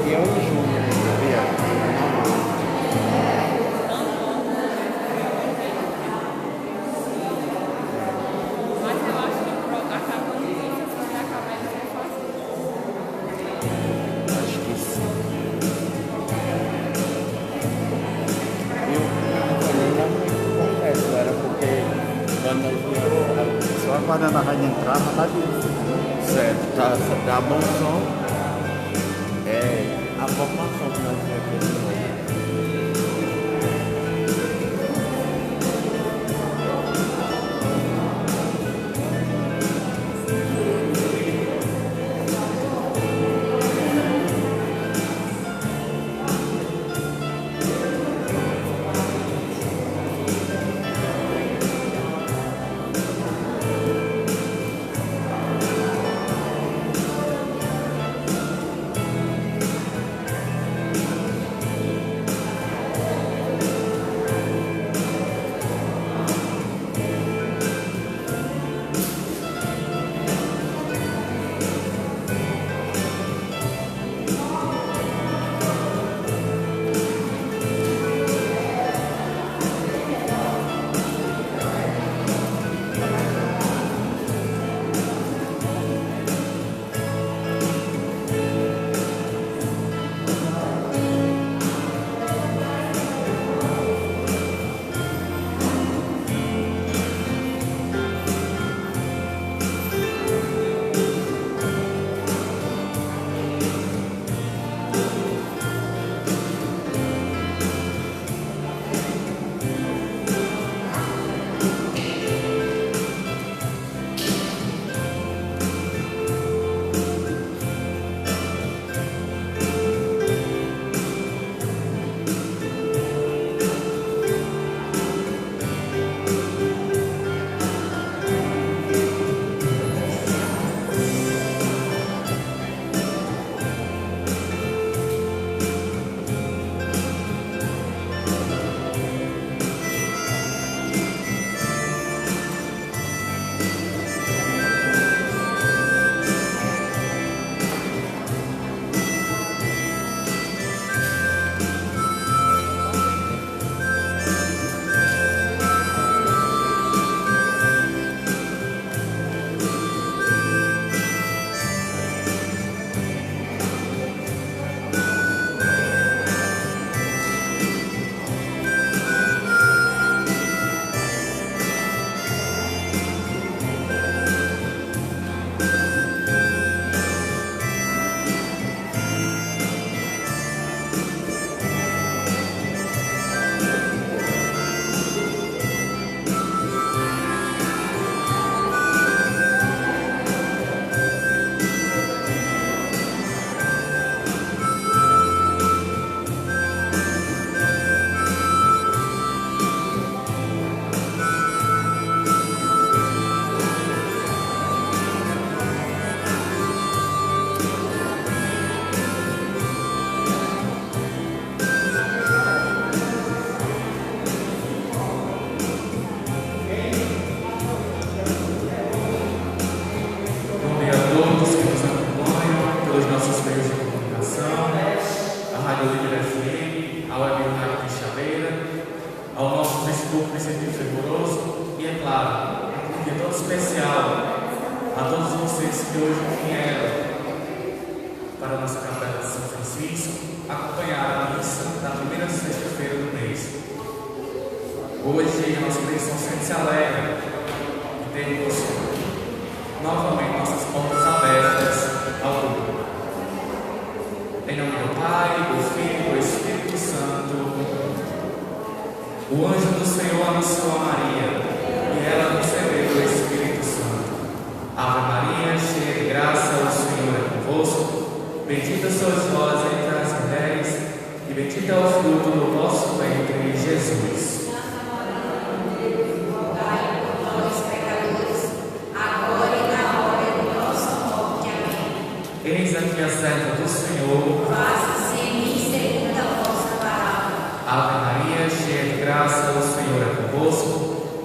E é o Júnior ainda, viu? Mas eu acho que acabando isso, se vai acabar ele vai fazer. Acho que sim. Eu não falei nada muito concreto, era porque quando eu só aguardando a rádio entrar, mas tá de certo, tá bom som. É a formação que nós temos aqui de novo.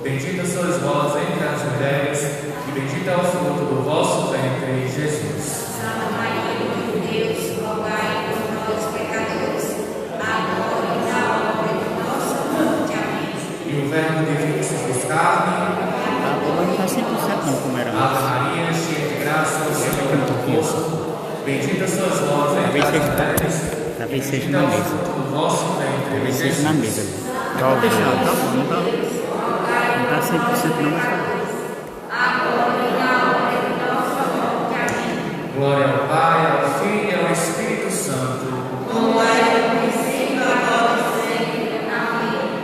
Bendita sois vós entre as mulheres, e bendito é o fruto do vosso Bendita sois vós entre as mulheres, Talvez seja e na o mesa. fruto do vosso ventre, Talvez seja Jesus. na mesa. Pode deixar, tá bom, não tá? Não tá 100% não, mas tá. Glória ao Pai, ao Filho e ao Espírito Santo.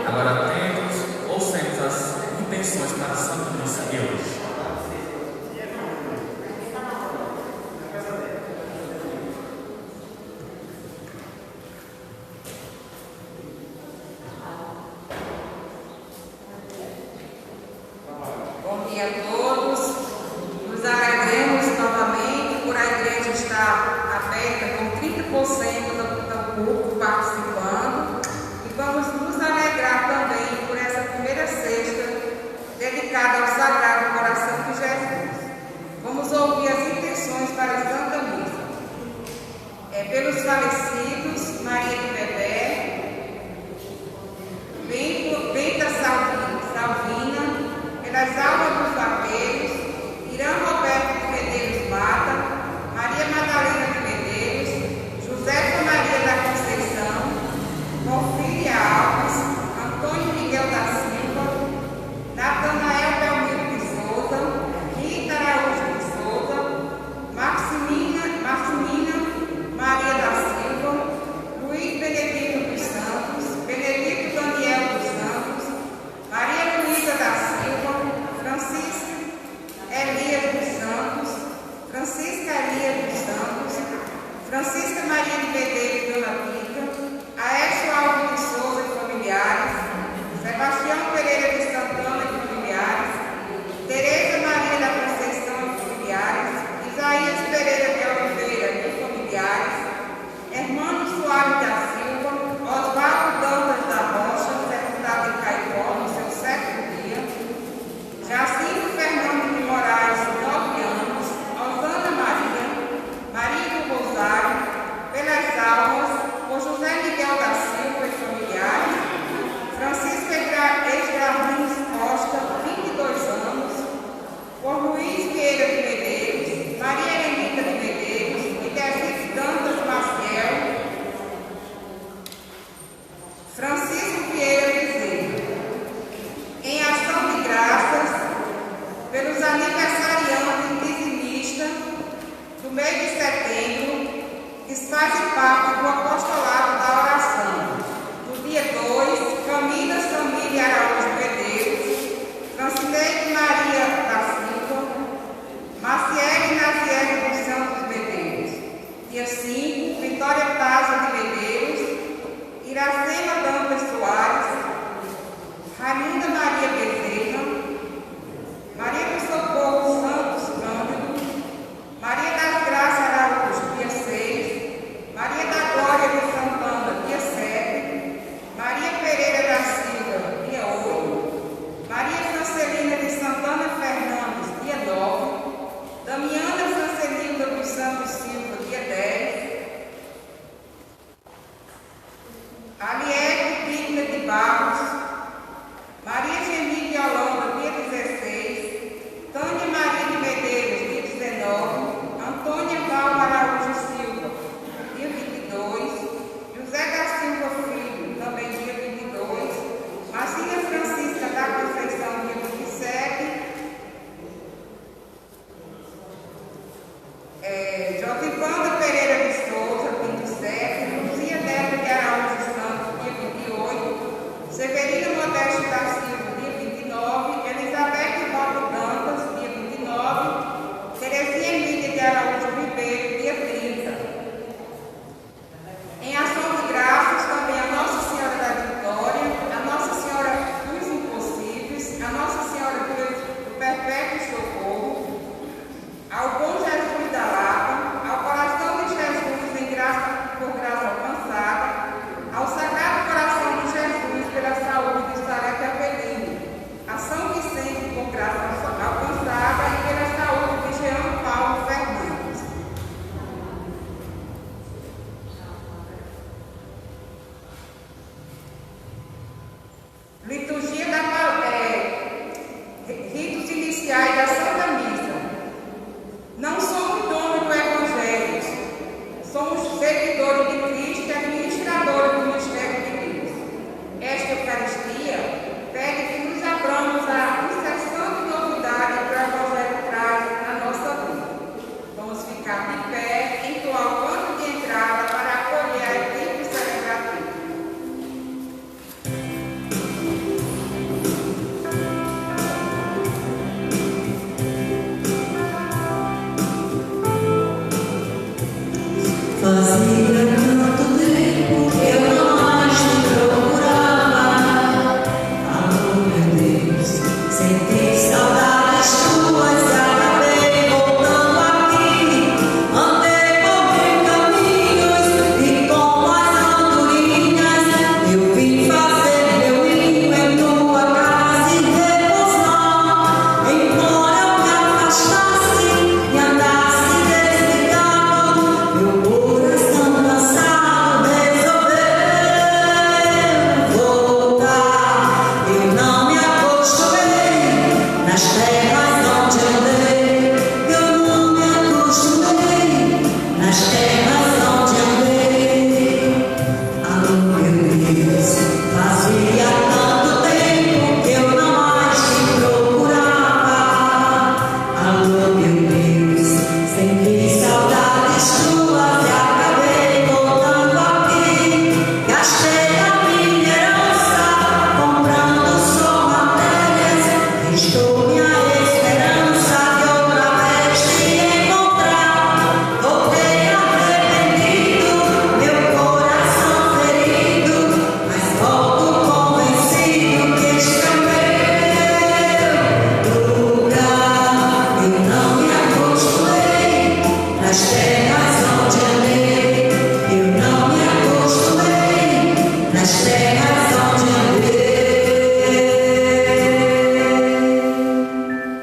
Agora atentos, ouçamos as intenções para a Santa Missa de hoje. Bom dia a todos. Nos alegremos novamente por a igreja estar aberta com 30% do público participando e vamos nos alegrar também por essa primeira sexta dedicada ao Sagrado Coração de Jesus. Vamos ouvir as intenções para a Santa Missa. Pelos falecidos, Maria de Bebé, Benta Salvina, pelas almas dos papéis, Irã Roberto de Medeiros Mata, Maria Madalena de Medeiros, Josefa Maria da Conceição, Porfíria Alves, Antônio Miguel da Silva, Natanael Belmiro de Souza, Rita Araújo de Souza, Maximina Maria da Silva, Luiz Benedito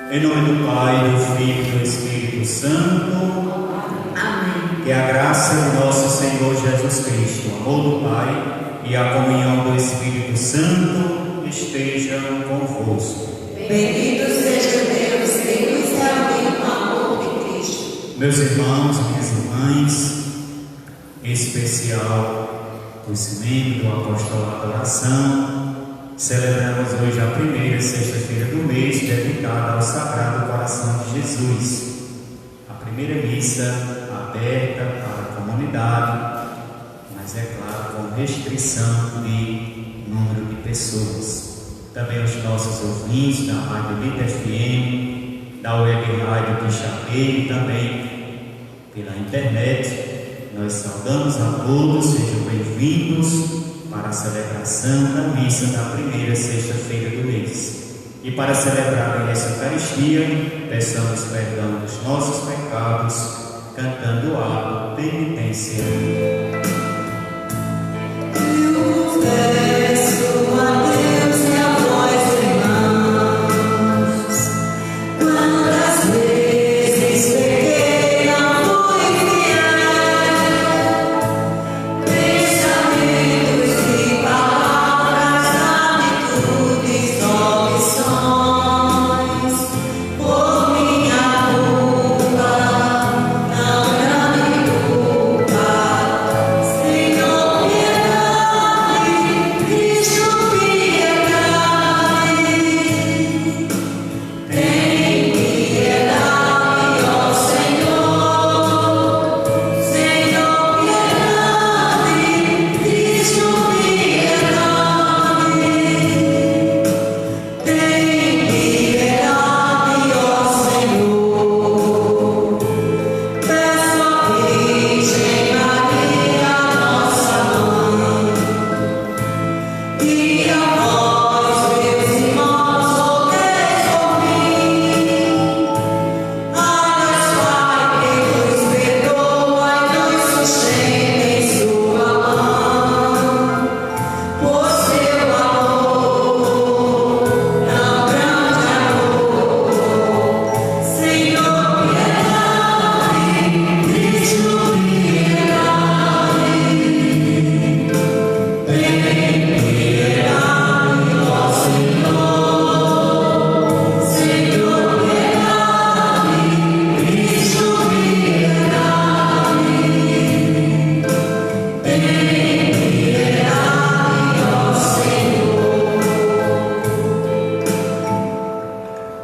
Em nome do Pai, do Filho e do Espírito Santo. Amém. Que a graça do nosso Senhor Jesus Cristo, o amor do Pai e a comunhão do Espírito Santo estejam convosco. Bendito seja Deus que nos reuniu no amor de Cristo. Meus irmãos, minhas irmãs, em especial os membros do Apostolado da Oração, celebramos hoje a primeira sexta-feira do mês dedicada ao Sagrado Coração de Jesus. A primeira missa aberta para a comunidade, mas é claro com restrição de número de pessoas. Também os nossos ouvintes da Rádio Vida FM, da Web Rádio Quixapé e também pela internet. Nós saudamos a todos, sejam bem-vindos para a celebração da missa da primeira sexta-feira do mês. E para celebrar essa Eucaristia, peçamos perdão dos nossos pecados, cantando o ato penitência.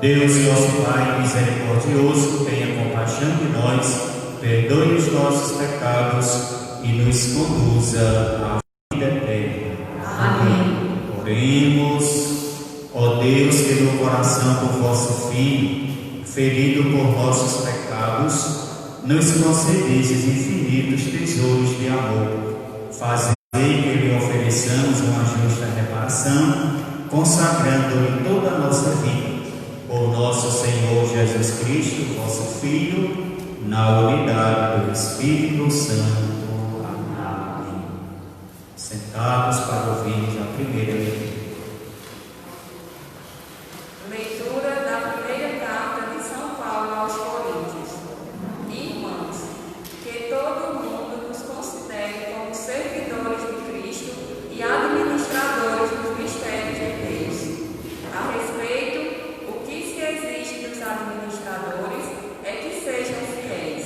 Deus, nosso Pai misericordioso, tenha compaixão de nós, perdoe os nossos pecados e nos conduza à vida eterna. Amém. Oremos. Ó Deus, que no coração do vosso Filho, ferido por nossos pecados, nos concedestes infinitos tesouros de amor. Fazei que lhe ofereçamos uma justa reparação, consagrando-lhe toda a nossa vida. Por nosso Senhor Jesus Cristo, vosso Filho, na unidade do Espírito Santo. Amém. Sentados para ouvirmos a primeira leitura. Leitura da primeira carta de São Paulo aos Coríntios. Irmãos, que todo mundo nos considere como servidores de Cristo e administradores dos mistérios de Deus. A respeito, o que se exige dos administradores é que sejam fiéis.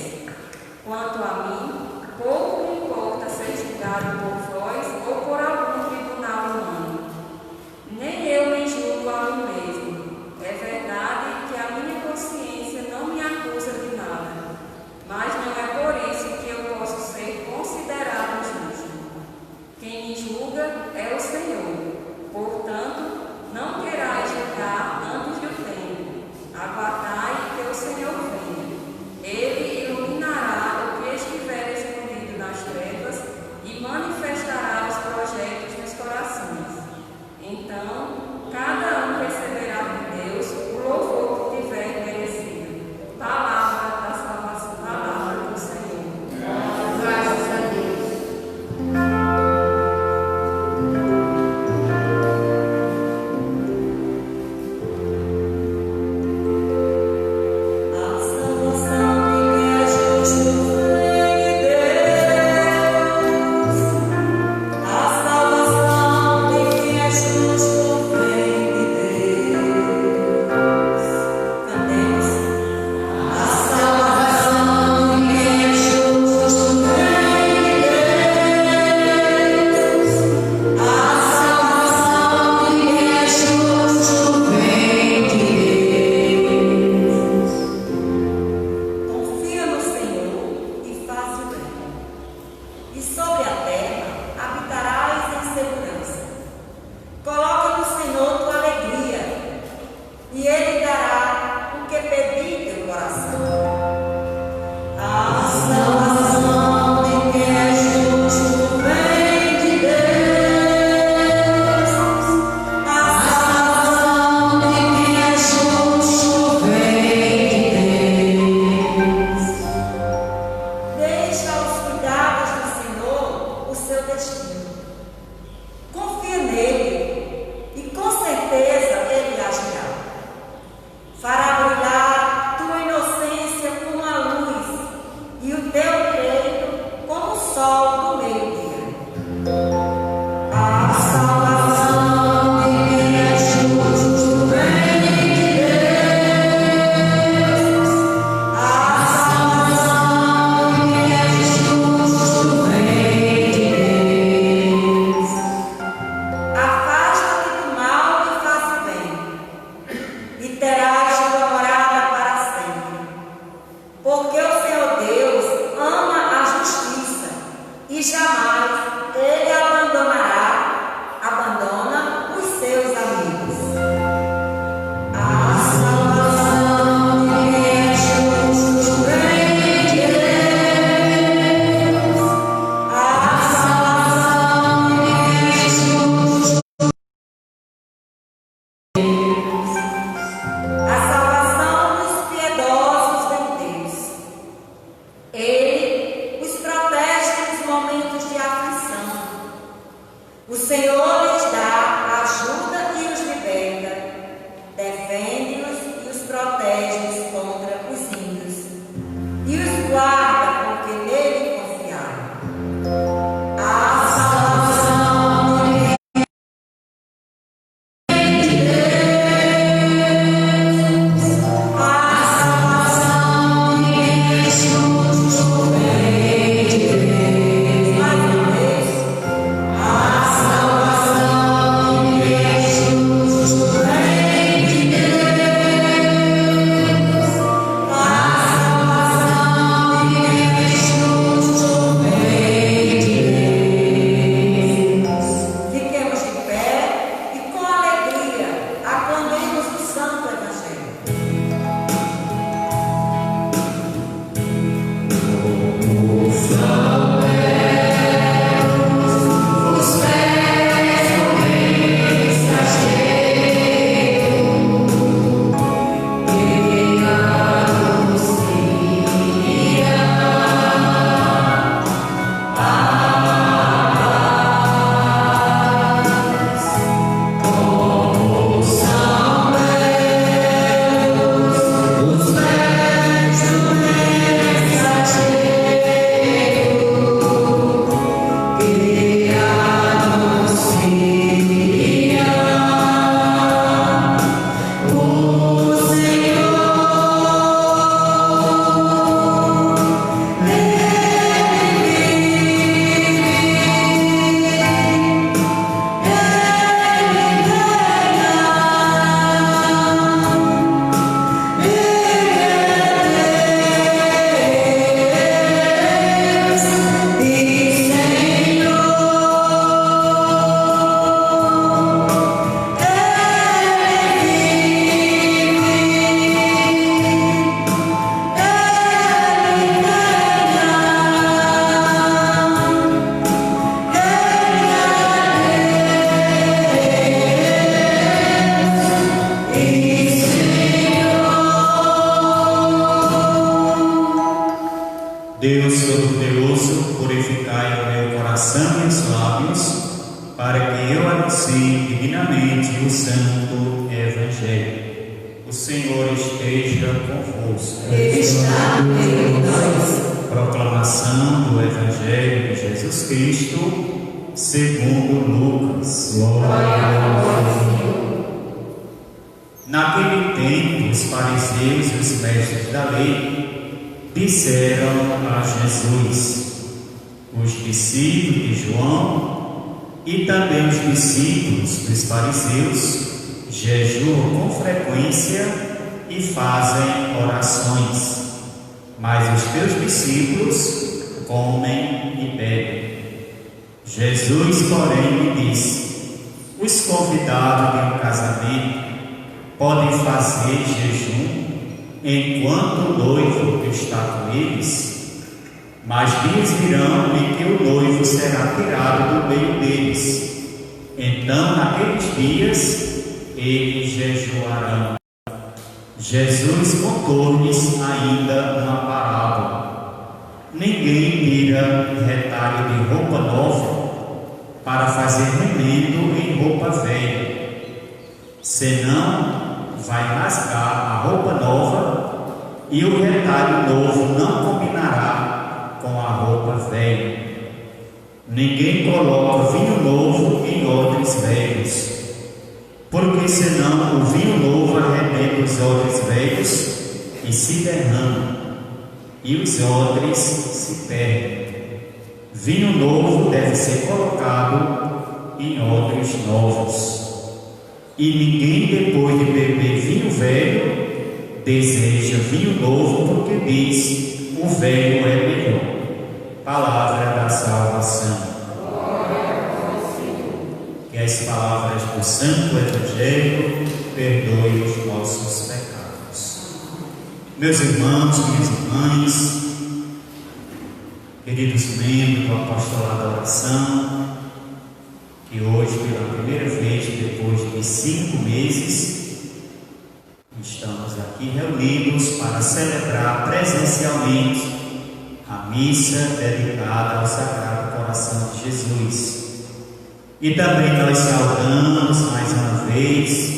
Quanto a mim, pouco me importa ser julgado por vós ou por algum tribunal humano. Nem eu me julgo a mim mesmo. É verdade que a minha consciência não me acusa de nada, mas não é por isso que eu posso ser considerado justo. Quem me julga é o Senhor. Portanto, não querais julgar antes do tempo. Aguardai fará brilhar tua inocência como a luz e o teu direito como o sol do meio-dia. A salvação de quem é justo vem de Deus. A salvação de quem é justo vem de Deus. Afasta-te do mal e faz o bem, e terás tua morada para sempre. Porque o Senhor Deus ama a justiça e jamais Ele abandona os seus amigos. A salvação de quem é justo vem de Deus. A salvação de quem é justo. A salvação dos piedosos vem Deus. Ele os protege nos momentos de aflição. O Senhor lhes dá ajuda e os liberta, defende-os e os protege contra os ímpios, e os guarda porque nele confiaram. A salvação de quem vem de Deus. A salvação de quem é justo vem de Deus. Mais uma vez. A salvação de quem é justo vem de Deus. A salvação de quem é justo vem de Deus. Fiquemos de pé e com alegria aclamemos o Santo Evangelho. Os pés do mensageiro que anuncia a paz. Como são belos os pés do mensageiro que anuncia o Senhor. Deus Todo-Poderoso, purificai o meu coração e os lábios, para que eu anuncie dignamente o Santo Evangelho. O Senhor esteja convosco. Está em nós. Proclamação do Evangelho de Jesus Cristo, segundo Lucas. Glória a vós, Senhor. Naquele tempo, os fariseus e os mestres da lei disseram a Jesus: os discípulos de João e também os discípulos dos fariseus jejuam com frequência e fazem orações, mas os teus discípulos comem e bebem. Jesus, porém, lhe disse: os convidados de um casamento podem fazer jejum enquanto o noivo está com eles? Mas dias virão em que o noivo será tirado do meio deles. Então, naqueles dias, eles jejuarão. Jesus contou-lhes ainda uma parábola. Ninguém tira retalho de roupa nova para fazer remendo em roupa velha, senão vai rasgar a roupa nova e o retalho novo não combinará com a roupa velha. Ninguém coloca vinho novo em odres velhos, porque senão o vinho novo arrebenta os odres velhos e se derrama, e os odres se perdem. Vinho novo deve ser colocado em odres novos. E ninguém, depois de beber vinho velho, deseja vinho novo, porque diz: o velho é melhor. Palavra da salvação. Que as palavras do Santo Evangelho perdoem os nossos pecados. Meus irmãos, minhas irmãs, queridos membros do Apostolado da Oração, que hoje, pela primeira vez, depois de 5 meses, estamos aqui reunidos para celebrar presencialmente a missa dedicada ao Sagrado Coração de Jesus. E também nós saudamos mais uma vez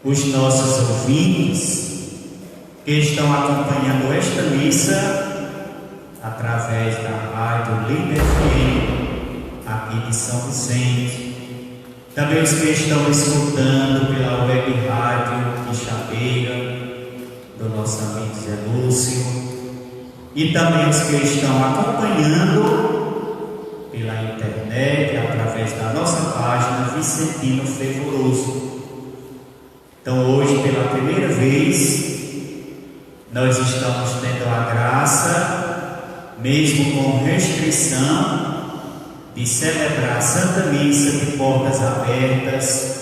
os nossos ouvintes que estão acompanhando esta missa através da Rádio Líder FM, aqui de São Vicente. Também os que estão escutando pela web rádio Quixabeira, do nosso amigo Zé Lúcio. E também os que estão acompanhando pela internet, através da nossa página Vicentino Fervoroso. Então hoje, pela primeira vez, nós estamos tendo a graça, mesmo com restrição, de celebrar a Santa Missa de portas abertas,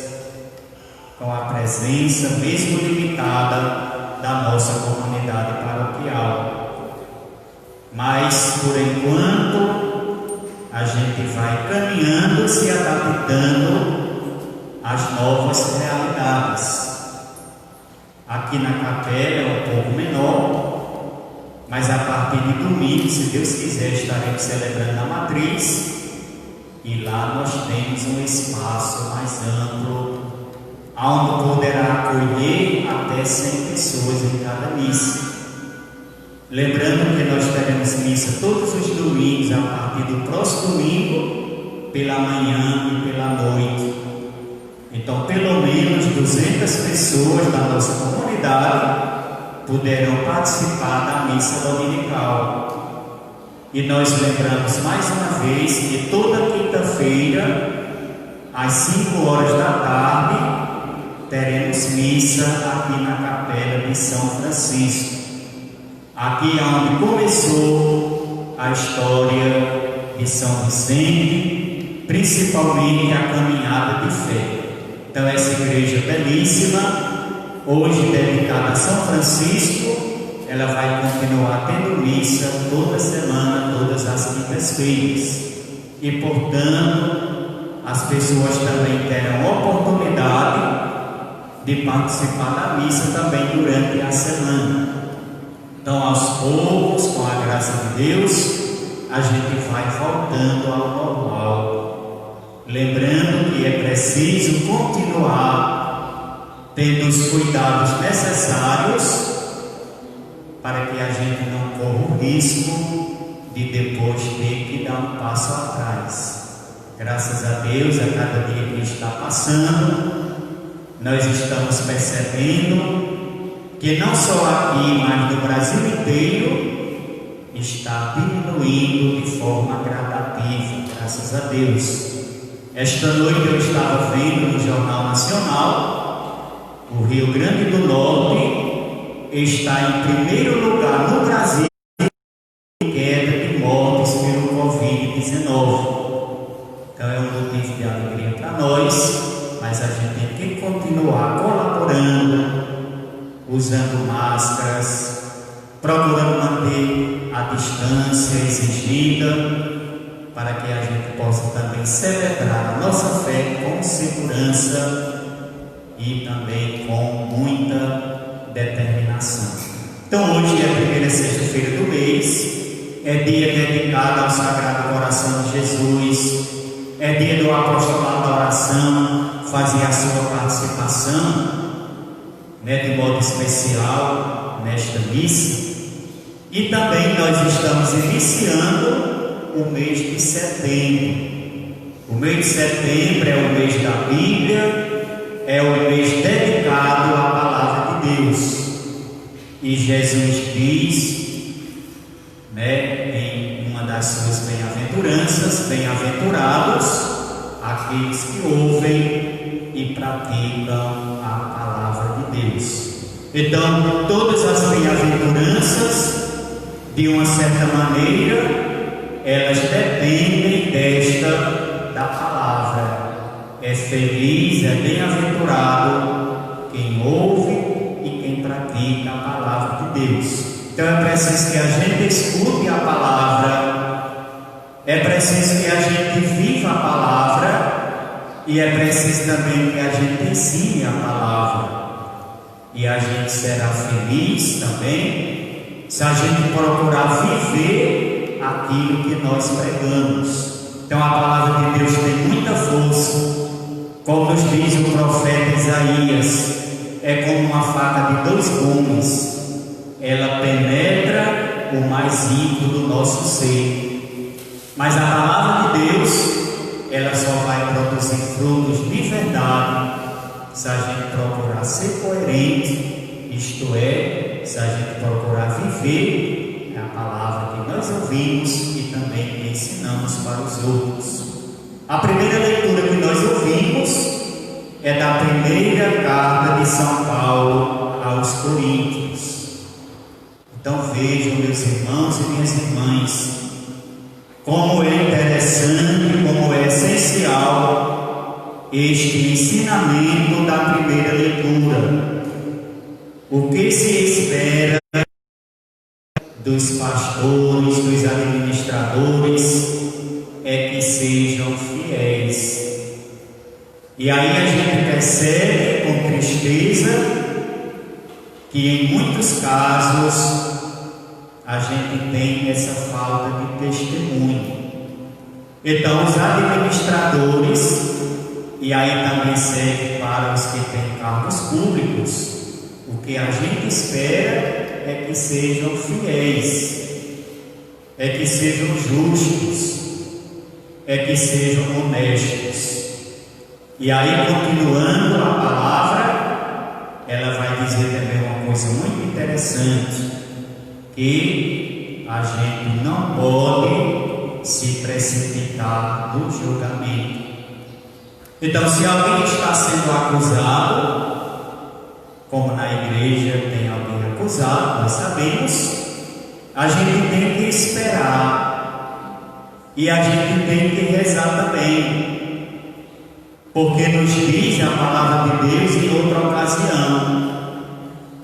com a presença, mesmo limitada, da nossa comunidade paroquial. Mas, por enquanto, a gente vai caminhando, se adaptando às novas realidades. Aqui na capela é um pouco menor, mas a partir de domingo, se Deus quiser, estaremos celebrando a matriz, e lá nós temos um espaço mais amplo, onde poderá acolher até 100 pessoas em cada missa. Lembrando que nós teremos missa todos os domingos, a partir do próximo domingo, pela manhã e pela noite. Então, pelo menos 200 pessoas da nossa comunidade poderão participar da missa dominical. E nós lembramos mais uma vez que toda quinta-feira, às 5 horas da tarde, teremos missa aqui na capela de São Francisco. Aqui é onde começou a história de São Vicente, principalmente a caminhada de fé. Então essa igreja belíssima, hoje dedicada a São Francisco, ela vai continuar tendo missa toda semana, todas as quintas-feiras. E portanto, as pessoas também terão oportunidade de participar da missa também durante a semana. Então, aos poucos, com a graça de Deus, a gente vai voltando ao normal. Lembrando que é preciso continuar tendo os cuidados necessários para que a gente não corra o risco de depois ter que dar um passo atrás. Graças a Deus, a cada dia que está passando, nós estamos percebendo que não só aqui, mas no Brasil inteiro, está diminuindo de forma gradativa, graças a Deus. Esta noite eu estava vendo no Jornal Nacional, o Rio Grande do Norte está em primeiro lugar no Brasil em queda de mortes pelo Covid-19. Então é um motivo de alegria para nós, mas a gente tem que continuar colaborando, usando máscaras, procurando manter a distância exigida, para que a gente possa também celebrar a nossa fé com segurança e também com muita determinação. Então hoje é a primeira sexta-feira do mês, é dia dedicado ao Sagrado Coração de Jesus, é dia do Apostolado da Oração, fazer a sua participação. de modo especial nesta missa. E também nós estamos iniciando o mês de setembro. O mês de setembro é o mês da Bíblia, é o mês dedicado à palavra de Deus. E Jesus diz, em uma das suas bem-aventuranças: bem-aventurados aqueles que ouvem e praticam a palavra de Deus. Então, todas as bem-aventuranças, de uma certa maneira, elas dependem da palavra. É feliz, é bem-aventurado quem ouve e quem pratica a palavra de Deus. Então é preciso que a gente escute a palavra, é preciso que a gente viva a palavra, e é preciso também que a gente ensine a palavra. E a gente será feliz também se a gente procurar viver aquilo que nós pregamos. Então a palavra de Deus tem muita força, como nos diz o profeta Isaías: é como uma faca de 2 gumes, ela penetra o mais íntimo do nosso ser. Mas a palavra de Deus, ela só vai produzir frutos de verdade se a gente procurar ser coerente, isto é, se a gente procurar viver a palavra que nós ouvimos e também que ensinamos para os outros. A primeira leitura que nós ouvimos é da primeira carta de São Paulo aos Coríntios. Então vejam, meus irmãos e minhas irmãs, como é interessante, como é essencial este ensinamento da primeira leitura. O que se espera dos pastores, dos administradores, é que sejam fiéis. E aí a gente percebe com tristeza que em muitos casos a gente tem essa falta de testemunho. Então os administradores, e aí também serve para os que têm cargos públicos, o que a gente espera é que sejam fiéis, é que sejam justos, é que sejam honestos. E aí, continuando a palavra, ela vai dizer também uma coisa muito interessante, que a gente não pode se precipitar no julgamento. Então, se alguém está sendo acusado, como na igreja tem alguém acusado, nós sabemos, a gente tem que esperar e a gente tem que rezar também, porque nos diz a palavra de Deus em outra ocasião: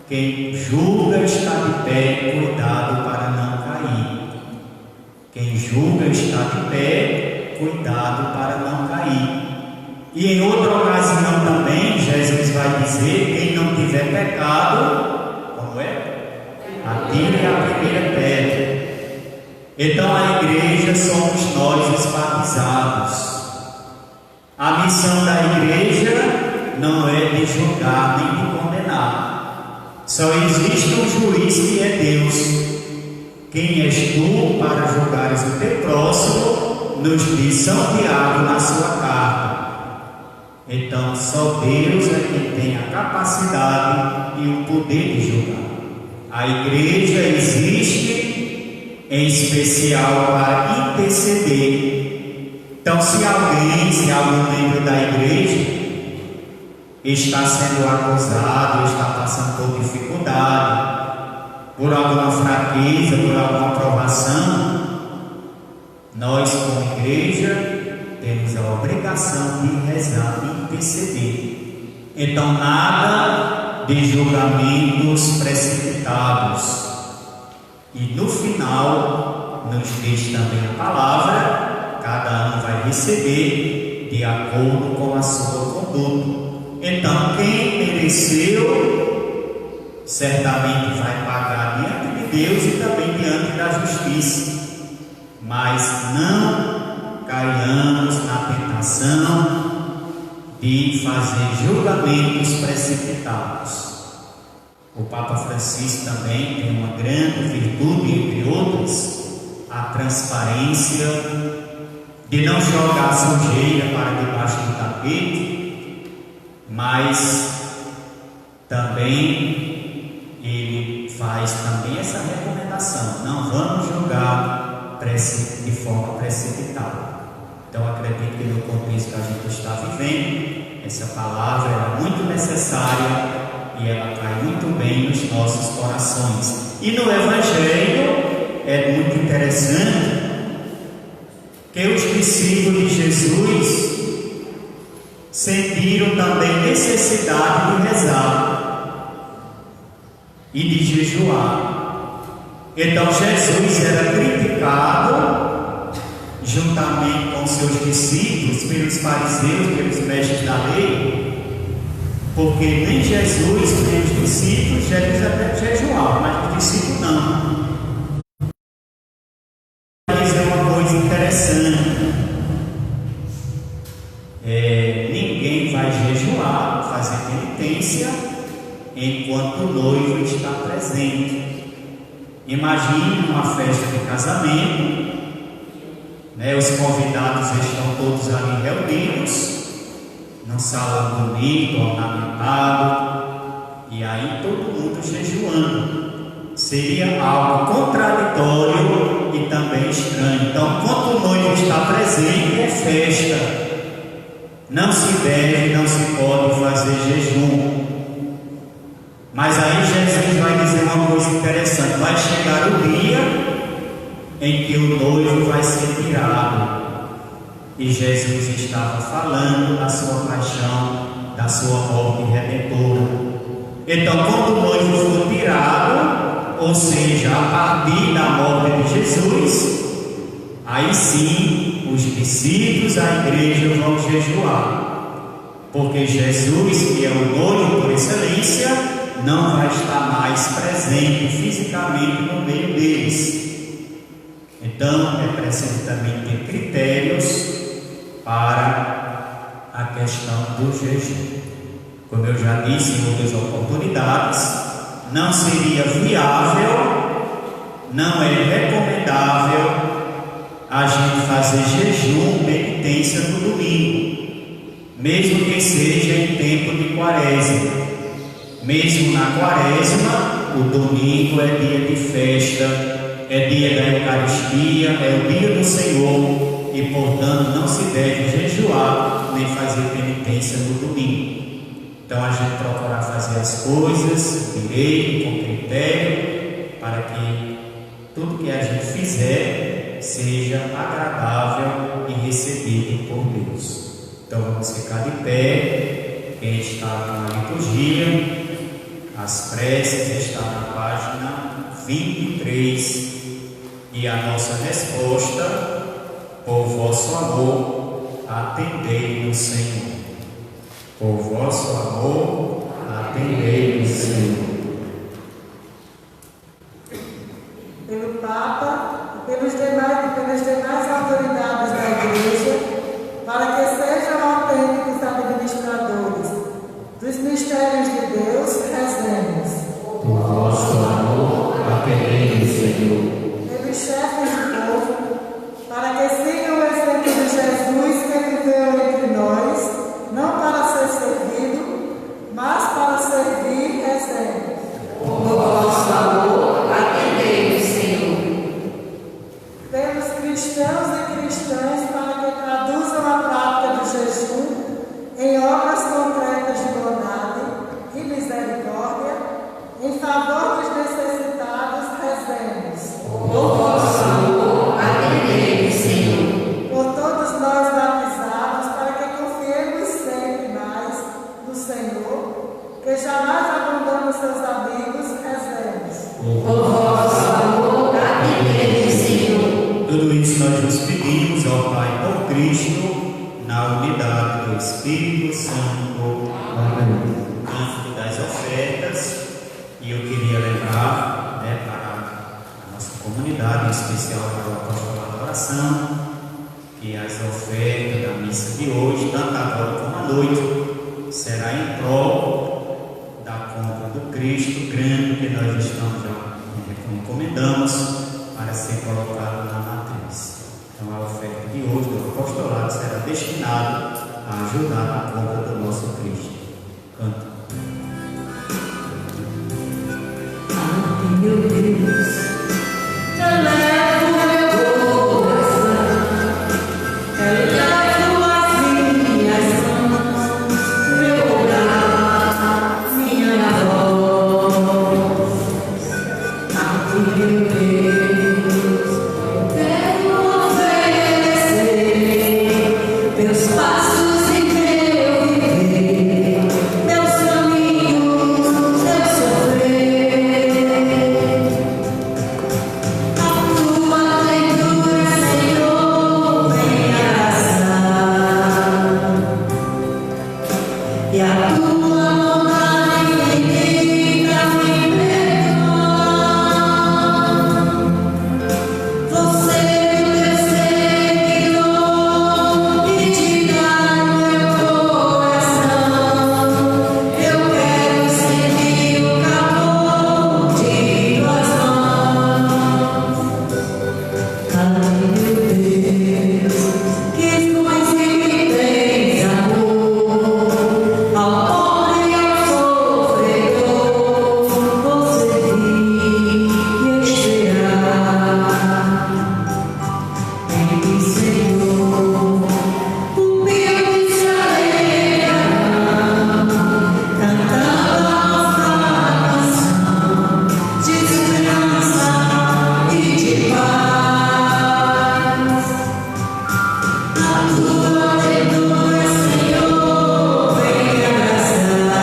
quem julga está de pé, cuidado para não cair. Quem julga está de pé, cuidado para não cair. E em outra ocasião também, Jesus vai dizer: quem não tiver pecado, como é? Atire a primeira pedra. Então a igreja somos nós os batizados. A missão da igreja não é de julgar nem de condenar. Só existe um juiz que é Deus. Quem és tu para julgares o teu próximo? Nos diz São Tiago na sua carta. Então, só Deus é quem tem a capacidade e o poder de julgar. A igreja existe em especial para interceder. Então, se algum membro da igreja está sendo acusado, está passando por dificuldade, por alguma fraqueza, por alguma provação, nós, como igreja, temos a obrigação de rezar e interceder. Então, nada de julgamentos precipitados. E no final, nos diz também a palavra: cada um vai receber de acordo com a sua conduta. Então, quem mereceu, certamente vai pagar diante de Deus e também diante da justiça. Mas não caiamos na tentação de fazer julgamentos precipitados. O Papa Francisco também tem uma grande virtude, entre outras, a transparência, de não jogar sujeira para debaixo do tapete, mas também ele faz também essa recomendação: não vamos julgar de forma precipitada. Então acredito que no contexto que a gente está vivendo, essa palavra é muito necessária e ela cai muito bem nos nossos corações. E no Evangelho é muito interessante que os discípulos de Jesus sentiram também necessidade de rezar e de jejuar. Então Jesus era criticado juntamente com seus discípulos pelos fariseus, pelos mestres da lei, porque nem Jesus nem os discípulos, Jesus até jejuava, mas os discípulos não. Interessante, ninguém vai jejuar, fazer penitência enquanto o noivo está presente. Imagine uma festa de casamento, os convidados estão todos ali reunidos num salão bonito, ornamentado, e aí todo mundo jejuando. Seria algo contraditório e também estranho. Então, enquanto o noivo está presente, é festa. Não se deve, não se pode fazer jejum. Mas aí Jesus vai dizer uma coisa interessante: vai chegar o dia em que o noivo vai ser tirado. E Jesus estava falando da sua paixão, da sua morte redentora. Então, quando o noivo for tirado, ou seja, a partir da morte de Jesus, aí sim os discípulos, a igreja vão jejuar, porque Jesus, que é o noivo por excelência, não vai estar mais presente fisicamente no meio deles. Então é preciso também ter critérios para a questão do jejum. Como eu já disse em outras oportunidades, não seria viável, não é recomendável a gente fazer jejum, penitência no domingo, mesmo que seja em tempo de quaresma. Mesmo na quaresma, o domingo é dia de festa, é dia da Eucaristia, é o dia do Senhor, e portanto não se deve jejuar nem fazer penitência no domingo. Então a gente procurar fazer as coisas direito, com critério, para que tudo que a gente fizer seja agradável e recebido por Deus. Então vamos ficar de pé. Quem está na liturgia, as preces estão na página 23, e a nossa resposta: por vosso amor, atendei-nos, Senhor. Por vosso amor, atendei-nos, Senhor. Pelo Papa e pelas demais autoridades da Igreja, para que sejam autênticos administradores dos mistérios de Deus, rezemos. Por vosso amor, atendei-nos, Senhor. Pelos chefes do povo, para que sigam o exemplo de Jesus, que viveu entre nós, não para ser servido, mas para servir, rezemos. Por vosso amor, atendei-nos, Senhor. Pelos cristãos e cristãs, para que traduzam a prática do jejum em obras concretas de bondade e misericórdia, em favor dos necessitados, rezemos. Por vosso amor, atendei-nos, Senhor. Por todos nós batizados, para que confiemos sempre mais no Senhor, que jamais abandona os seus amigos, rezemos. Por vosso amor, atendei-nos, Senhor. Tudo isso nós nos pedimos ao Pai por Cristo, na unidade do Espírito Santo. Amém. Antes das ofertas, e eu queria lembrar para a nossa comunidade, em especial para o apostolado da oração, que as ofertas da missa de hoje, tanto agora como à noite, será em prol da compra do Cristo grande nós estamos já encomendamos para ser colocado na matriz. Então a oferta de hoje do apostolado será destinada a ajudar na compra do nosso Cristo. Canta. Meu Deus, eleva o meu coração, elevo as minhas mãos, meu olhar, minha voz. Meu Deus, eu quero oferecer meus passos e meu viver, meus caminhos, meu sofrer. E a tua bondade infinita me perdoa. Você é meu Senhor e te dá meu coração. Eu quero sentir o calor de tuas mãos. Ai, meu Deus, que coisa me tens amor. Ao pobre e ao sofredor, você vive esperar. Em mim, Senhor, humilde se alegrará, cantando a nossa canção de esperança e de paz. A tua ternura, Senhor, vem abraçar.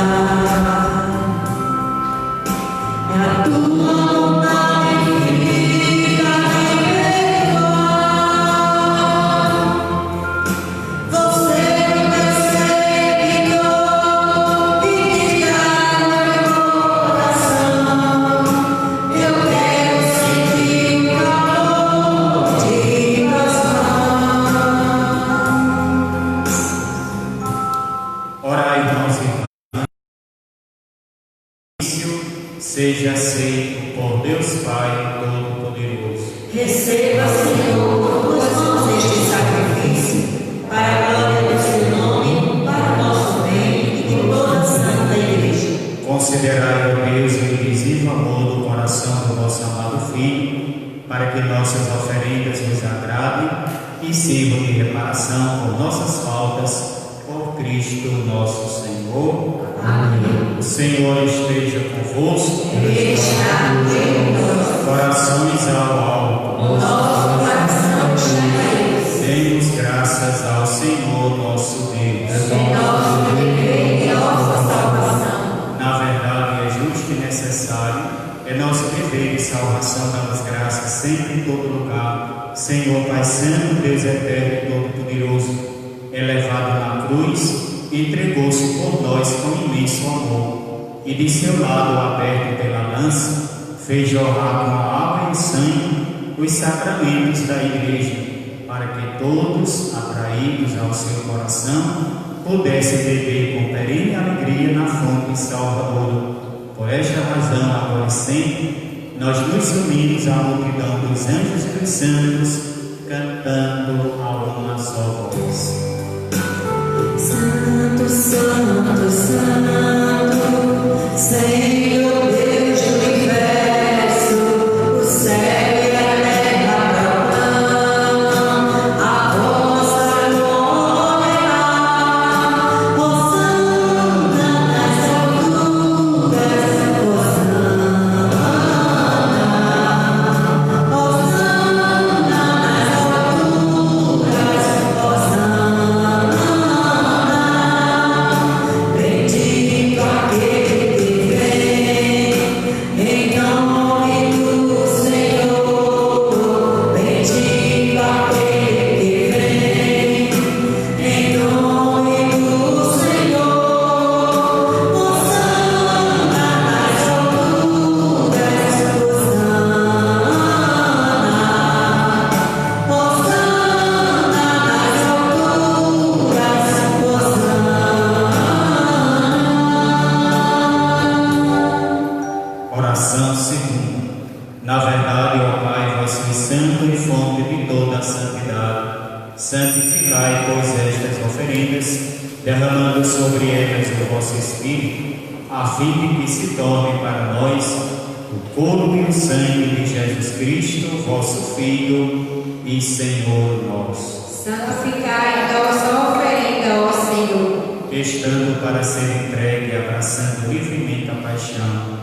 É a tua bondade infinita me perdoa. Você é meu seguidor e te dá meu coração. Eu quero sentir o calor de tuas mãos. Orai, irmãos e irmãs. Seja aceito por Deus Pai Todo-Poderoso. Receba, Senhor, tuas mãos este sacrifício, para a glória do seu nome, para o nosso bem e de toda a santa igreja. Considerai, ó Deus, o invisível amor do coração do vosso amado Filho, para que nossas oferendas vos agradem e sirvam de reparação por nossas faltas, por Cristo nosso Senhor. Amém. O Senhor esteja convosco. Está em nós, Corações ao alto. o nosso coração está em Deus. Demos graças ao Senhor nosso Deus. Em nosso dever e nossa salvação. Na verdade, é justo e necessário, é nosso dever de salvação, damos graças sempre em todo lugar. Senhor Pai Santo, Deus eterno e todo-poderoso, elevado na cruz, entregou-se por nós com imenso amor, e de seu lado aberto pela lança, fez jorrar com a água e o sangue os sacramentos da Igreja, para que todos, atraídos ao seu coração, pudessem beber com perene alegria na fonte salvadora. Por esta razão, agora e sempre, nós nos unimos à multidão dos anjos e dos santos, cantando a uma só voz. Santo, Santo, Santo, Senhor Deus do universo, o céu e a terra proclamam a vossa glória. Hosana nas alturas, Hosana, Hosana nas alturas, Hosana. Bendito aquele que vem segundo. Na verdade, ó Pai, vós sois santo e fonte de toda a santidade. Santificai, pois, estas oferendas, derramando sobre elas o vosso Espírito, a fim de que se torne para nós o corpo e o sangue de Jesus Cristo, vosso Filho e Senhor nosso. Santificai a vossa oferenda, ó Senhor. Estando para ser entregue, abraçando livremente a paixão,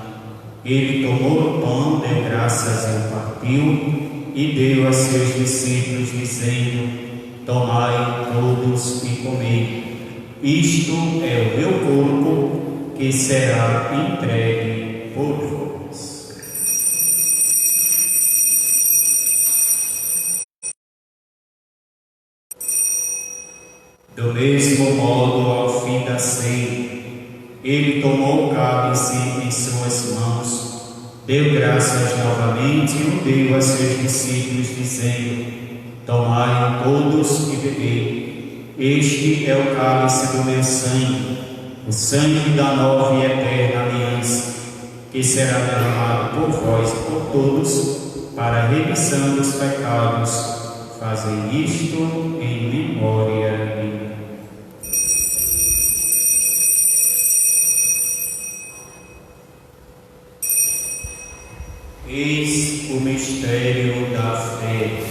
ele tomou o pão, deu graças e o partiu, e deu a seus discípulos, dizendo: tomai todos e comei. Isto é o meu corpo, que será entregue por vós. Do mesmo modo, ao fim da ceia, ele tomou o cálice em suas mãos, deu graças novamente e o deu a seus discípulos, dizendo: tomai todos e bebei. Este é o cálice do meu sangue, o sangue da nova e eterna aliança, que será derramado por vós e por todos, para a remissão dos pecados. Fazei isto em memória de mim. Eis o mistério da fé.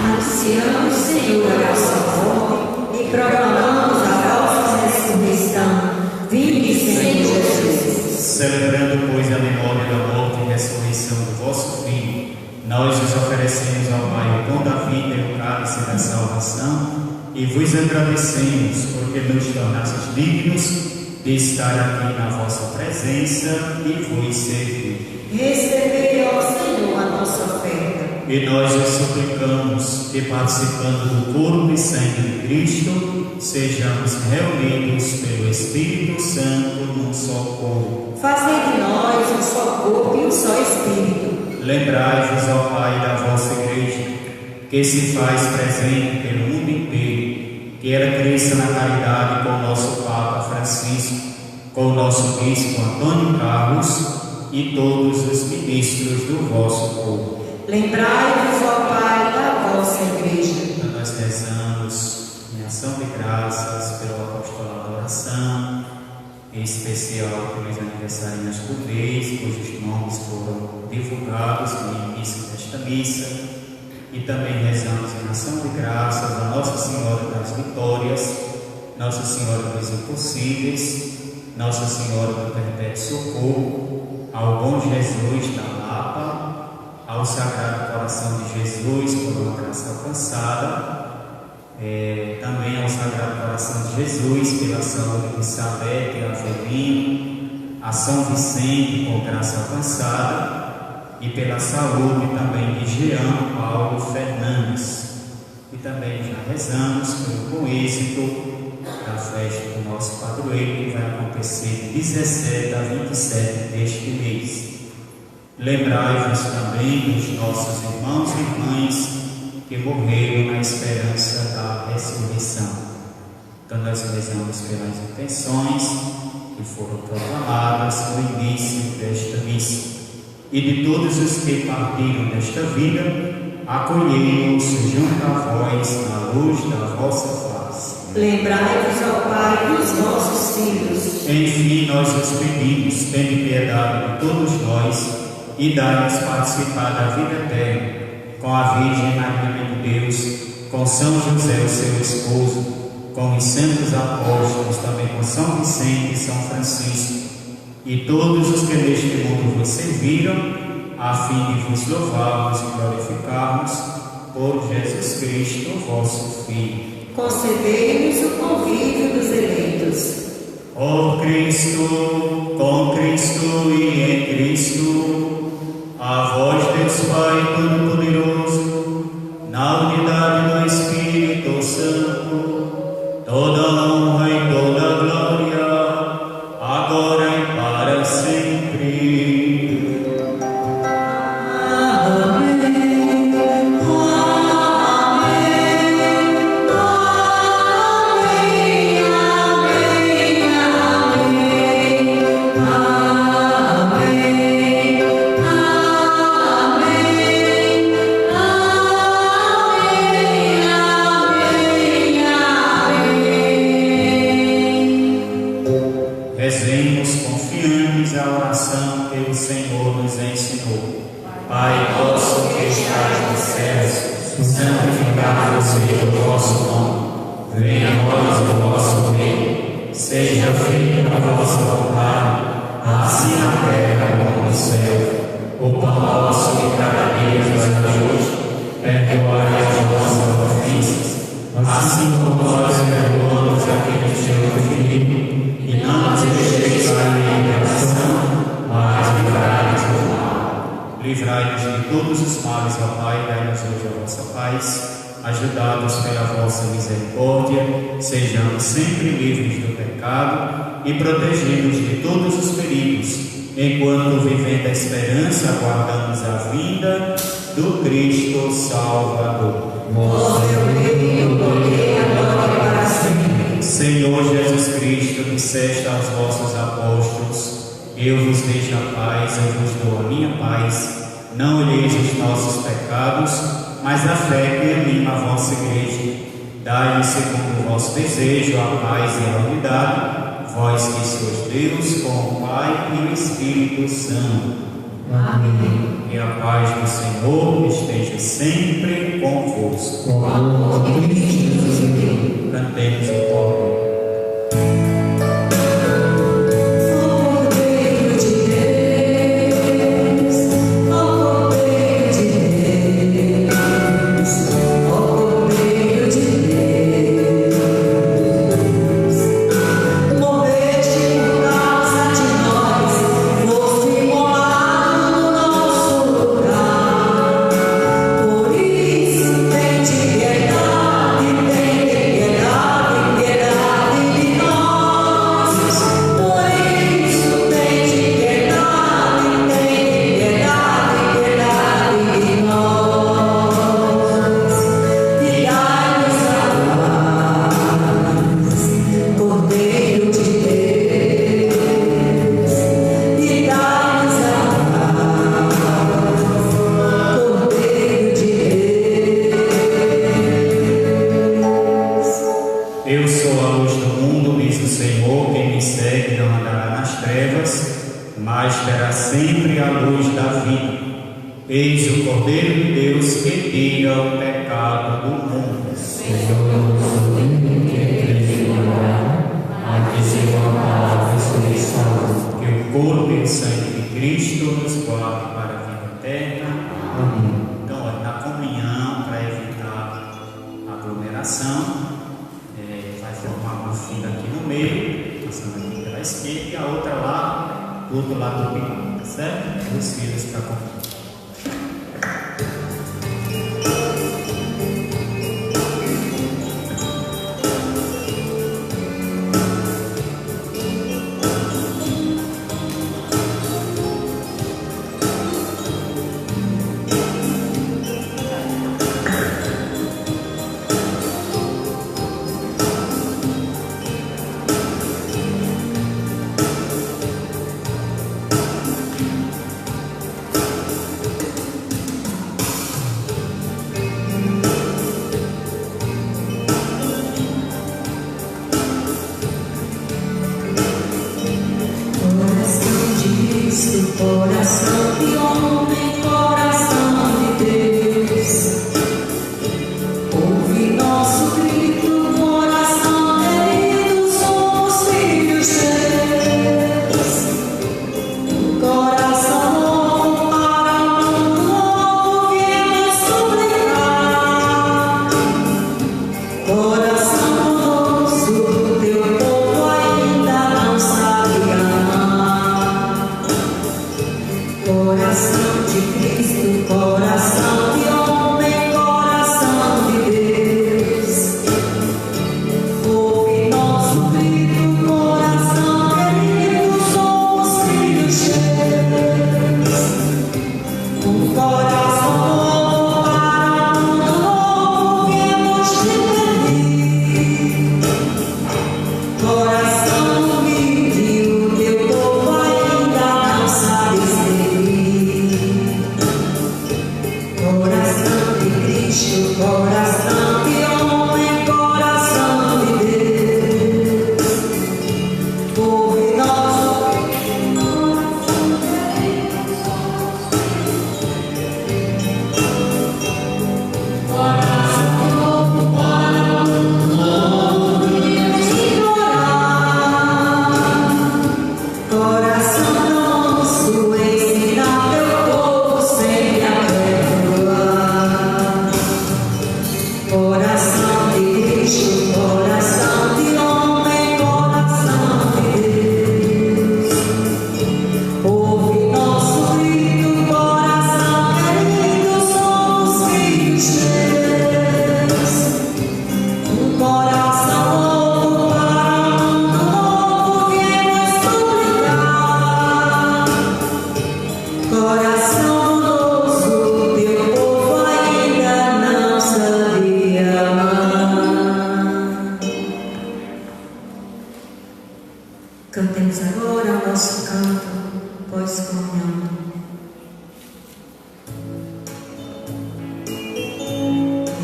Anunciamos, Senhor, a vossa morte e proclamamos a vossa ressurreição. Vinde, Senhor Jesus. Celebrando, pois, a memória da morte e ressurreição do vosso Filho, nós vos oferecemos ao Pai o pão da vida e o cálice da salvação, e vos agradecemos porque nos tornastes dignos de estar aqui na vossa presença e vos servir. Recebei, ó Senhor, a nossa oferta. E nós os suplicamos que, participando do corpo e sangue de Cristo, sejamos reunidos pelo Espírito Santo num só corpo. Fazei de nós um só corpo e um só Espírito. Lembrai-vos, ó Pai, da vossa Igreja, que se faz presente pelo mundo inteiro, que ela cresça na caridade com o nosso Papa Francisco, com o nosso Bispo Antônio Carlos e todos os ministros do vosso povo. Lembrai-vos, ó Pai, da vossa Igreja. Nós rezamos em ação de graças pelo apostolado da oração, em especial pelos aniversariantes do mês, cujos nomes foram divulgados no início desta missa, e também rezamos em ação de graças a Nossa Senhora das Vitórias, Nossa Senhora dos Impossíveis, Nossa Senhora do Perpétuo Socorro, ao Bom Jesus da Lapa, ao Sagrado Coração de Jesus por uma graça alcançada, também ao Sagrado Coração de Jesus pela saúde de Salete e Avelino, a São Vicente por graça alcançada e pela saúde também de Jean Paulo Fernandes. E também já rezamos pelo bom êxito da festa do nosso padroeiro, que vai acontecer de 17 a 27 deste mês. Lembrai-vos também dos nossos irmãos e irmãs que morreram na esperança da ressurreição. Então nós rezamos pelas intenções que foram proclamadas no início desta missa. E de todos os que partiram desta vida, acolhei-os junto a vós na luz da vossa face. Lembrai-vos, ó Pai, dos vossos filhos. Enfim, nós os pedimos, tende piedade de todos nós e dai-nos participar da vida eterna, com a Virgem Maria de Deus, com São José, o seu esposo, com os santos apóstolos, também com São Vicente e São Francisco, e todos os que neste mundo vos serviram, a fim de vos louvarmos e glorificarmos por Jesus Cristo, vosso Filho. Concedei-nos o convívio dos eleitos. Ó Cristo, com Cristo e em Cristo, a vós, Deus Pai Todo-Poderoso, na unidade do Espírito Santo, toda honra e toda glória, agora e para sempre. Amém. Pai nosso que estás nos céus, santificado seja o vosso nome. Venha a nós o vosso reino. Seja feita a vossa vontade, assim na terra como no céu. O pão nosso de cada dia nos dai hoje. Perdoai as nossas ofensas, assim como nós perdoamos a quem nos tem ofendido. E não nos deixeis cair em tentação, mas livrai-nos do mal. Livrai-nos de todos os males, ó Pai, dai-nos hoje a vossa paz. Ajudados pela vossa misericórdia, sejamos sempre livres do pecado e protegidos de todos os perigos, enquanto, vivendo a esperança, aguardamos a vinda do Cristo Salvador. Senhor Jesus Cristo, disseste aos vossos apóstolos: eu vos deixo a paz, eu vos dou a minha paz. Não olheis os nossos pecados, mas a fé que anima a vossa igreja. Dai-lhe, segundo o vosso desejo, a paz e a unidade, vós que sois Deus, com o Pai e o Espírito Santo. Amém. E a paz do Senhor esteja sempre convosco. Cantemos o coro.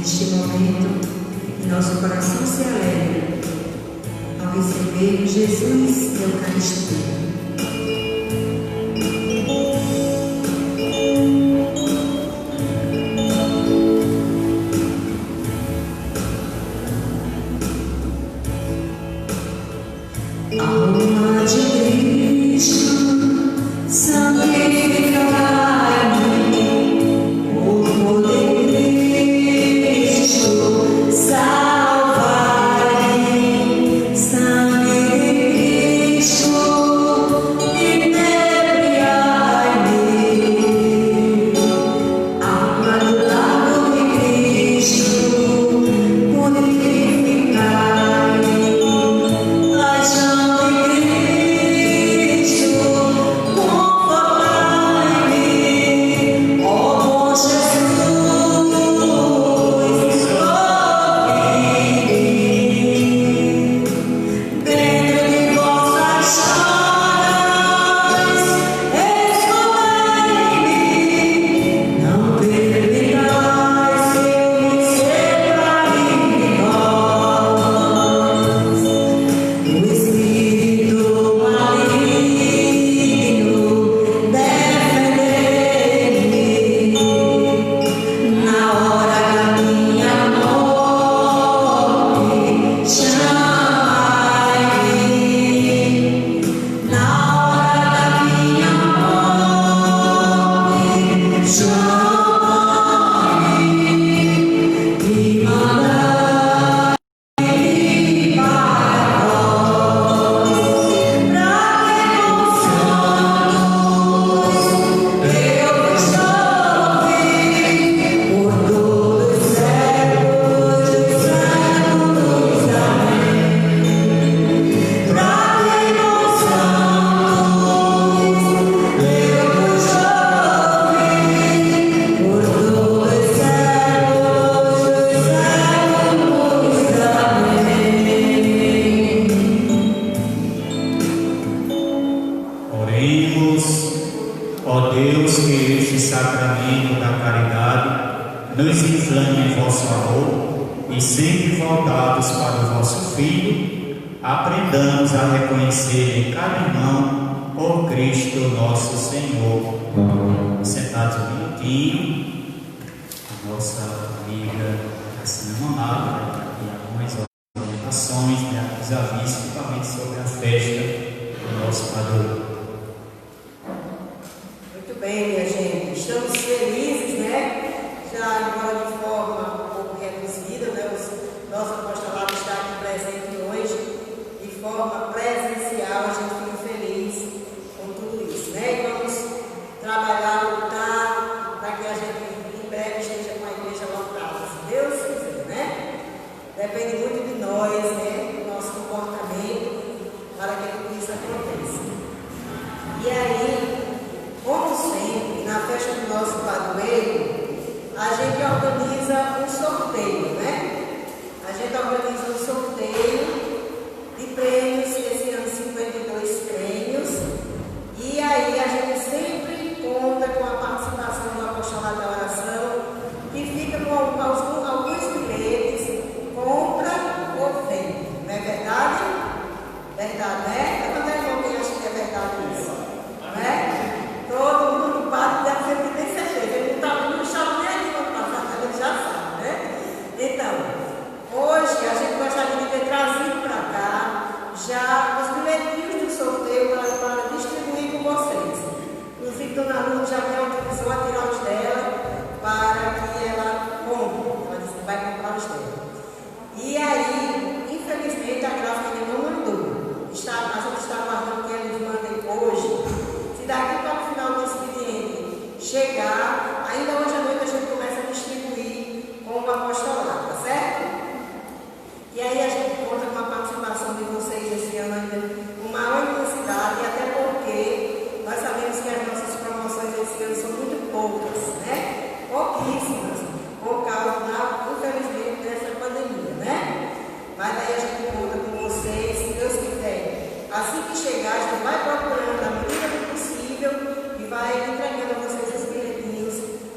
Neste momento, que nosso coração se alegra ao receber Jesus e a Eucaristia.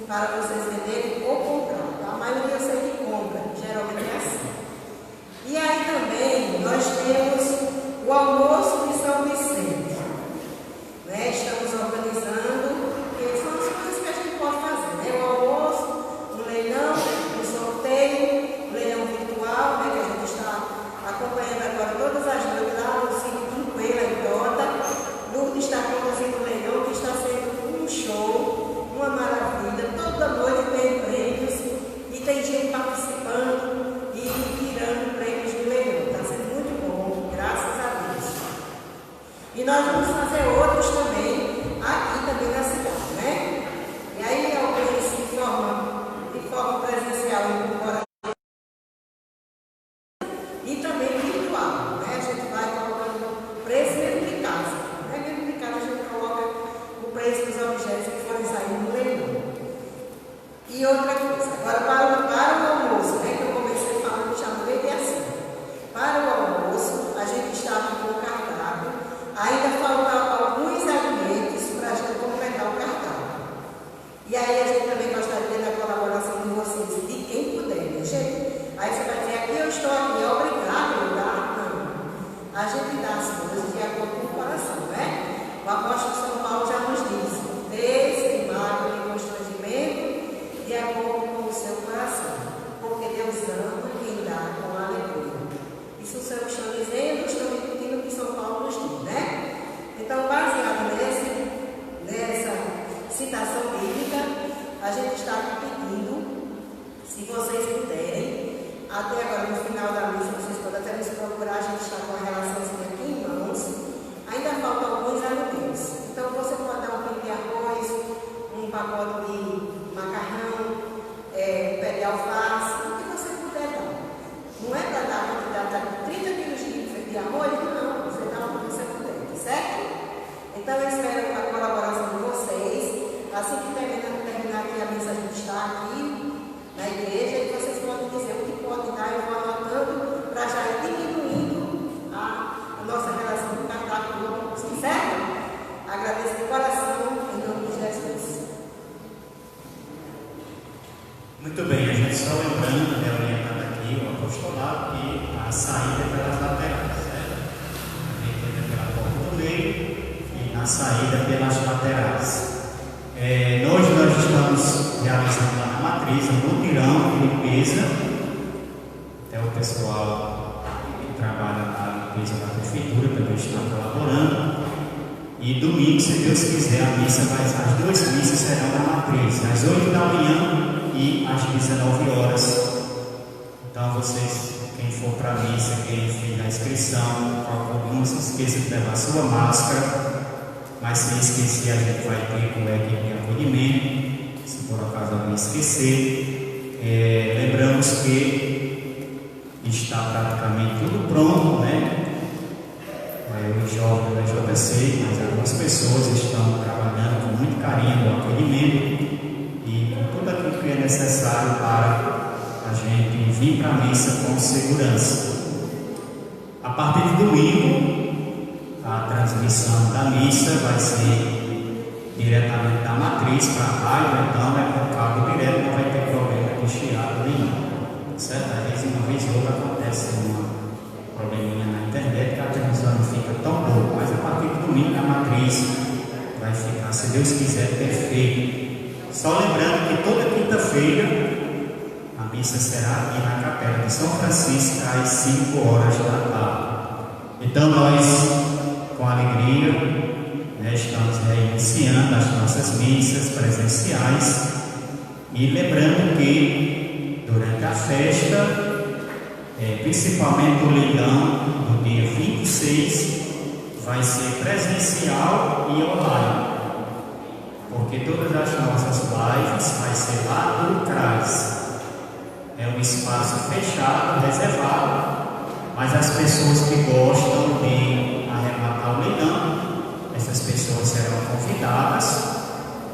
para vocês venderem ou comprar. A maioria eu sei que compra. E outra coisa, agora para o almoço, né, que eu comecei falando, chamei de assim. Para o almoço, a gente estava com o cardápio, ainda faltavam alguns alimentos para a gente completar o cardápio. E aí a gente também gostaria da colaboração de vocês, de quem puder, né, gente? Aí você vai dizer, aqui eu estou aqui, obrigado, tá? Não. A gente dá as coisas de acordo com o coração, né? O apóstolo São Paulo já nos diz, mágoa e constrangimento de acordo com o seu coração, porque Deus ama quem dá com alegria. Isso o Senhor está dizendo, estou repetindo o que São Paulo nos diz, né? Então, baseado nessa citação bíblica, a gente está pedindo, se vocês puderem, até agora no final da missa, vocês podem até nos procurar, a gente está com a relaçãozinha aqui em mãos, ainda faltam alguns alimentos. Então, você pode dar um quilo de arroz, um pacote de macarrão, pé de alface, o que você puder dar. Não é para dar a quantidade de 30 quilos de arroz, não, você dá o que você puder, certo? Então eu espero a colaboração de vocês. Assim que terminar aqui a missa, a gente está aqui na igreja e vocês podem dizer o que pode dar, eu vou anotando para já ir diminuindo a nossa relação com o cardápio, certo? Agradeço de coração, em nome de Jesus. Muito bem, a gente só lembrando, orientando aqui o apostolado, que a saída é pelas laterais, certo? A gente entra pela porta do meio e na saída pelas laterais. Hoje nós estamos realizando lá na matriz um mutirão de limpeza. Até o pessoal que trabalha na limpeza da prefeitura também está colaborando. E domingo, se Deus quiser, a missa as duas missas serão na matriz, às 8 da manhã e às 19 horas. Então vocês, quem for para a missa, quem fez a inscrição, não se esqueça de levar sua máscara, mas se esquecer, a gente vai ter com a equipe de acolhimento, se por acaso alguém esquecer. Lembramos que está praticamente tudo pronto, né? Os jovens da JC, mas algumas pessoas estão trabalhando com muito carinho no acolhimento e com tudo aquilo que é necessário para a gente vir para a missa com segurança. A partir de domingo, a transmissão da missa vai ser diretamente da matriz para a rádio, então é por cabo direto, não vai ter problema de chiado nenhum, certo? Às vezes, uma vez ou outra acontece probleminha na internet, que a transmissão não fica tão boa, mas a partir do domingo a matriz vai ficar, se Deus quiser, perfeito. Só lembrando que toda quinta-feira a missa será aqui na Capela de São Francisco às 5 horas da tarde. Então nós, com alegria, estamos reiniciando as nossas missas presenciais e lembrando que durante a festa, principalmente o leilão do dia 26 vai ser presencial e online, porque todas as nossas lives vai ser lá no CRAS. É um espaço fechado, reservado, mas as pessoas que gostam de arrematar o leilão, essas pessoas serão convidadas.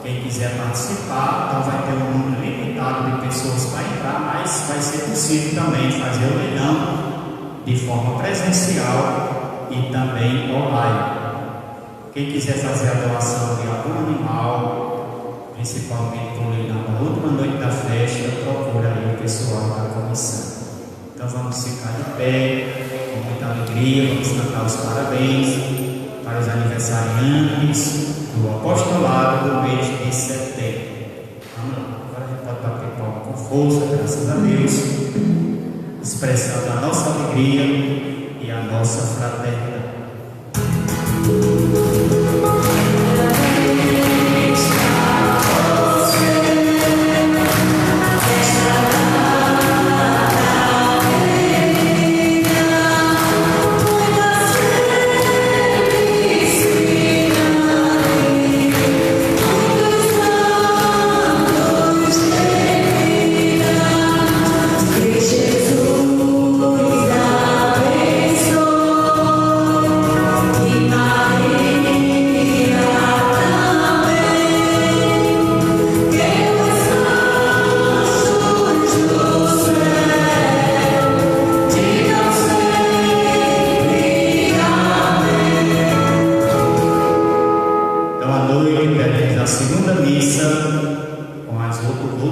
Quem quiser participar, então vai ter um número limitado de pessoas para entrar, mas vai ser possível também fazer o leilão de forma presencial e também online. Quem quiser fazer a doação de algum animal, principalmente para o leilão na última noite da festa, procura aí o pessoal da comissão. Então vamos ficar de pé, com muita alegria, vamos cantar os parabéns para os aniversariantes do apostolado do mês de setembro. Vamos lá, agora a gente pode bater palma com força, graças a Deus, expressando a nossa alegria e a nossa fraternidade. Jesus abençoe.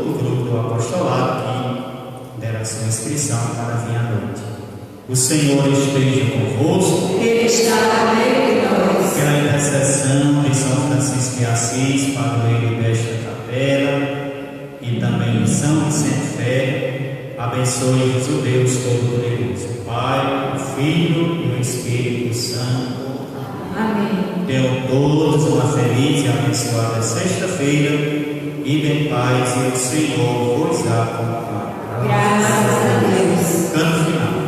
do grupo do apostolado que deram sua inscrição para vir à noite. O Senhor esteja convosco. Ele está no meio de nós. Pela intercessão de São Francisco de Assis, padroeiro desta capela, e também de São Vicente Ferro, abençoe-vos o Deus Todo-Poderoso, o Pai, o Filho e o Espírito Santo. Amém. Tenham todos uma feliz e abençoada sexta-feira, e de paz, e o Senhor vos acompanhe. Graças a Deus. Canto final.